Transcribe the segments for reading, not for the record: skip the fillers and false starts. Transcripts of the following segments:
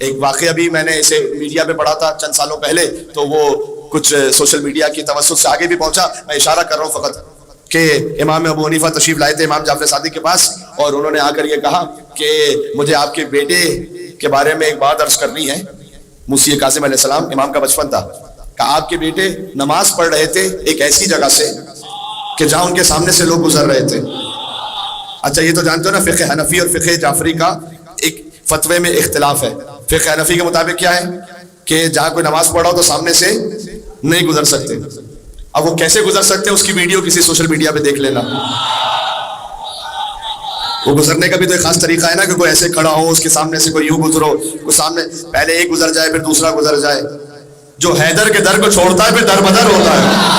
ایک واقعہ بھی میں نے اسے میڈیا پہ پڑھا تھا چند سالوں پہلے، تو وہ کچھ سوشل میڈیا کی توسط سے آگے بھی پہنچا. میں اشارہ کر رہا ہوں فقط کہ امام ابو حنیفہ تشریف لائے تھے امام جعفر صادق کے پاس، اور انہوں نے آ کر یہ کہا کہ مجھے آپ کے بیٹے کے بارے میں ایک بات عرض کرنی ہے. موسی کاظم علیہ السلام، امام کا بچپن تھا، کہ آپ کے بیٹے نماز پڑھ رہے تھے ایک ایسی جگہ سے کہ جہاں ان کے سامنے سے لوگ گزر رہے تھے. اچھا یہ تو جانتے ہو نا فقہ حنفی اور فقہ جعفری کا ایک فتوے میں اختلاف ہے. فقہ حنفی کے مطابق کیا ہے کہ جہاں کوئی نماز پڑھا ہو تو سامنے سے نہیں گزر سکتے. اب وہ کیسے گزر سکتے ہیں اس کی ویڈیو کسی سوشل میڈیا پہ دیکھ لینا. وہ گزرنے کا بھی تو ایک خاص طریقہ ہے نا کہ کوئی ایسے کھڑا ہو، اس کے سامنے سے کوئی یوں گزرو، کوئی سامنے پہلے ایک گزر جائے پھر دوسرا گزر جائے. جو حیدر کے در کو چھوڑتا ہے پھر در بدر ہوتا ہے.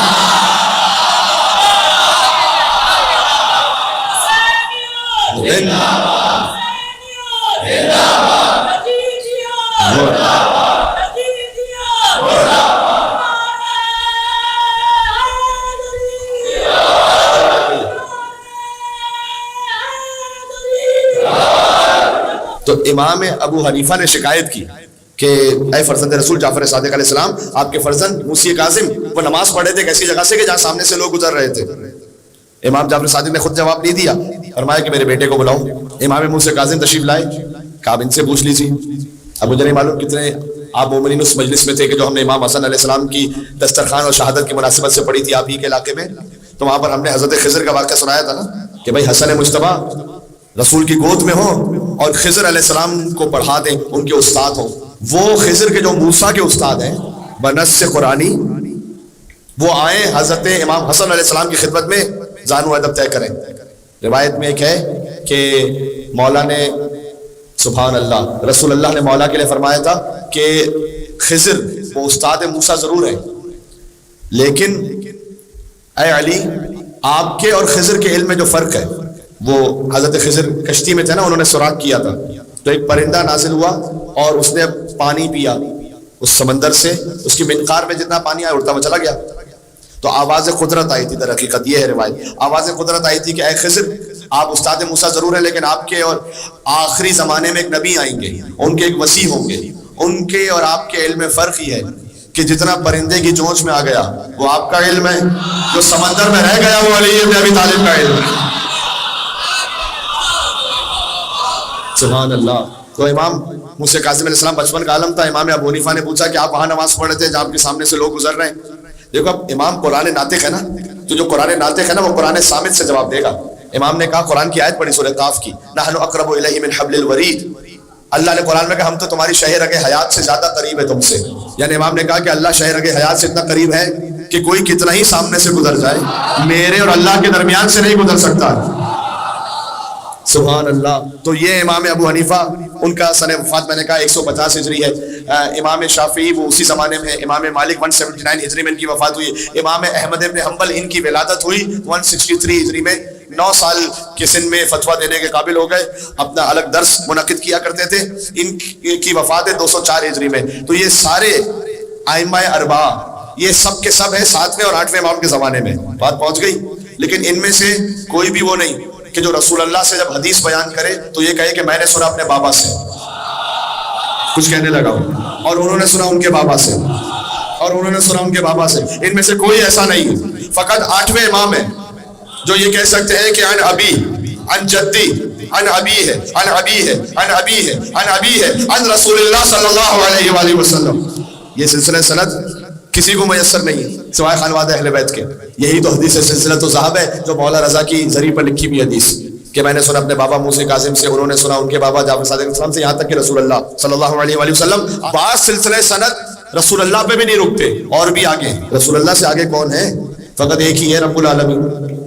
تو امام ابو حنیفہ نے شکایت کی کہ اے فرزند رسول جعفر صادق علیہ السلام، آپ کے فرزند موسی کاظم وہ نماز پڑھے تھے ایک ایسی جگہ سے کہ جہاں سامنے سے لوگ گزر رہے تھے. امام جعفر صادق نے خود جواب نہیں دیا، فرمایا کہ میرے بیٹے کو بلاؤ. امام موسی کاظم تشریف لائے، کہا ان سے پوچھ لیجیے. اب مجھے نہیں معلوم کتنے آپ مومنین اس مجلس میں تھے کہ جو ہم نے امام حسن علیہ السلام کی دسترخوان اور شہادت کی مناسبت سے پڑھی تھی آپ ہی کے علاقے میں. تو وہاں پر ہم نے حضرت خضر کا واقعہ سنایا تھا نا کہ بھائی حسن مجتبیٰ رسول کی گود میں ہوں اور خضر علیہ السلام کو پڑھا دیں، ان کے استاد ہوں. وہ خضر کے جو موسیٰ کے استاد ہیں بنص قرآنی، وہ آئیں حضرت امام حسن علیہ السلام کی خدمت میں زانو ادب طے کریں. روایت میں ایک ہے کہ مولا نے سبحان اللہ رسول اللہ نے مولا کے لیے فرمایا تھا کہ خضر وہ استاد موسیٰ ضرور ہے، لیکن اے علی آپ کے اور خضر کے علم میں جو فرق ہے، وہ حضرت خضر کشتی میں تھے نا، انہوں نے سوراخ کیا تھا تو ایک پرندہ نازل ہوا اور اس نے پانی پیا اس سمندر سے، اس کی منقار میں جتنا پانی آیا اڑتا ہوا چلا گیا. تو آواز قدرت آئی تھی، در حقیقت یہ ہے روایت، آواز قدرت آئی تھی کہ اے خضر آپ استاد موسیٰ ضرور ہیں، لیکن آپ کے اور آخری زمانے میں ایک نبی آئیں گے، ان کے ایک وسیع ہوں گے، ان کے اور آپ کے علم میں فرق یہ ہے کہ جتنا پرندے کی چونچ میں آ گیا وہ آپ کا علم ہے، جو سمندر میں رہ گیا وہ علی ابن ابی طالب کا علم ہے. سبحان اللہ. تو امام موسی کاظم علیہ السلام بچپن کا عالم تھا. امام ابو حنیفہ نے پوچھا کہ آپ وہاں نماز پڑھ رہے تھے جہاں آپ کے سامنے سے لوگ گزر رہے ہیں. دیکھو اب امام قرآن ناطق ہے نا، تو جو قرآن ناطق ہے نا وہ قرآن صامت سے جواب دے گا. امام نے کہا قرآن کی آیت پڑھی سورہ قاف کی، نحن اقرب الیہ من حبل الورید. اللہ نے قرآن میں کہا ہم تو تمہاری شہ رگ حیات سے زیادہ قریب ہے تم سے. یعنی امام نے کہا کہ اللہ شہ رگ حیات سے اتنا قریب ہے کہ کوئی کتنا ہی سامنے سے گزر جائے میرے اور اللہ کے درمیان سے نہیں گزر سکتا. سبحان اللہ. تو یہ امام ابو حنیفہ ان کا سن وفات میں نے کہا 150 ہجری ہے. امام شافعی وہ اسی زمانے میں، امام مالک 179 ہجری میں ان کی وفات ہوئی. امام احمد ابن حنبل ان کی ولادت ہوئی 163 ہجری میں. 9 سال کے سن میں فتویٰ دینے کے قابل ہو گئے، اپنا الگ درس منعقد کیا کرتے تھے. ان کی وفات ہے 204 ہجری میں. تو یہ سارے ائمہ اربعہ یہ سب کے سب ہیں 7ویں اور 8ویں امام کے زمانے میں. بات پہنچ گئی. لیکن ان میں سے کوئی بھی وہ نہیں کہ جو رسول اللہ سے جب حدیث بیان کرے تو یہ کہے کہ میں نے سنا اپنے بابا سے، کچھ کہنے لگا ہوں، اور انہوں نے سنا ان کے بابا سے، اور انہوں نے سنا ان کے بابا سے. ان میں سے کوئی ایسا نہیں. فقط 8ویں امام ہے جو یہ کہہ سکتے ہیں کہ عن ابی عن جدی عن ابی ہے عن ابی ہے عن ابی ہے عن ابی ہے عن رسول اللہ صلی اللہ علیہ وآلہ وسلم. یہ سلسلہ سند کسی کو میسر نہیں ہے سوائے خانواد اہل بیت کے. یہی تو حدیث سلسلۃ الذہب ہے جو مولا رضا کی ذریعے پر لکھی ہوئی حدیث کہ میں نے سنا اپنے بابا موسی کاظم سے، انہوں نے سنا ان کے بابا جعفر صادق علیہ السلام سے، یہاں تک کہ رسول اللہ صلی اللہ علیہ وآلہ وسلم. بعض سلسلے سند رسول اللہ پہ بھی نہیں رکتے، اور بھی آگے. رسول اللہ سے آگے کون ہے؟ فقط ایک ہی ہے، رب العالمین.